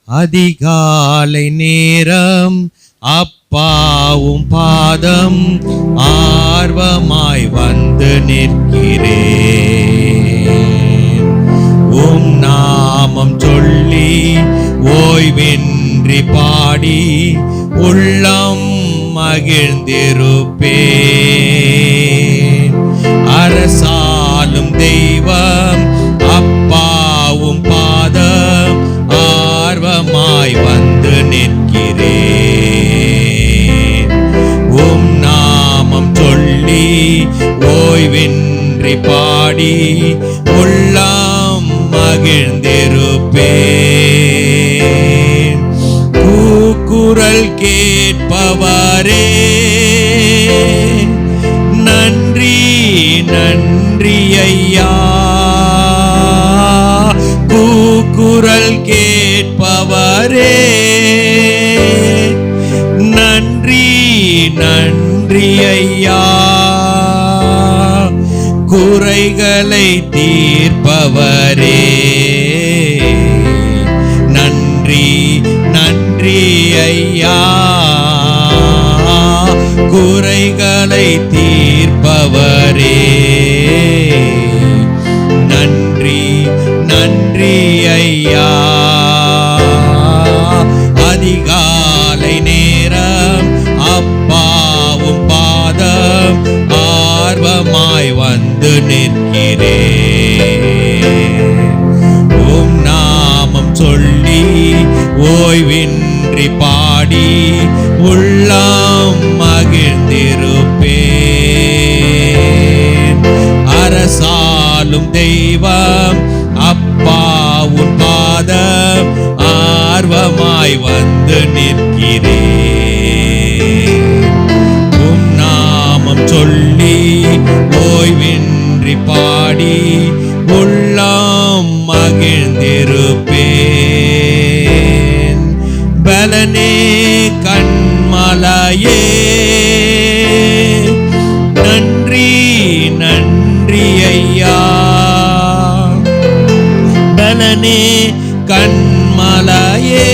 அதிகாலை நேரம் அப்பாவும் பாதம் ஆர்வமாய் வந்து நிற்கிறேன். உம் நாமம் சொல்லி ஓய்வின்றி பாடி உள்ளம் மகிழ்ந்திருப்பேன். அரசாலும் தெய்வம் அப்பாவும் பாதம் ஆர்வமாய் வந்து நிற்கிறேன். உம் நாமம் சொல்லி ஓய்வின்றி பாடி உள்ளம் மகிழ்ந்திருப்பேன். கூக்குரல் கேட்பவரே நன்றி நன்றி ஐயா. கூக்குரல் கேட்பவரே நன்றி நன்றி ஐயா. குறைகளை தீர்ப்பவரே நன்றி நன்றி ஐயா. குறைகளை தீர்ப்பவரே நன்றி நன்றி ஐயா. அதிகாலை நேரம் அப்பாவும் பாதம் ஆர்வமாய் வந்து நிற்கிறேன். உம் நாமம் சொல்லி ஓய்வின்றி பாடி உள்ளம் மகிழ்ந்திருப்பேன். அரசாலும் தெய்வம் அப்பாவும் பாதம் ஆர்வமாய் வந்து நிற்கிறேன். உம் நாமம் சொல்லி ஓய்வின்றி பாடி உள்ளம் மகிழ்ந்திருப்பேன். பலனே கண்மலையே நன்றி நன்றி ஐயா. பலனே கண்மலையே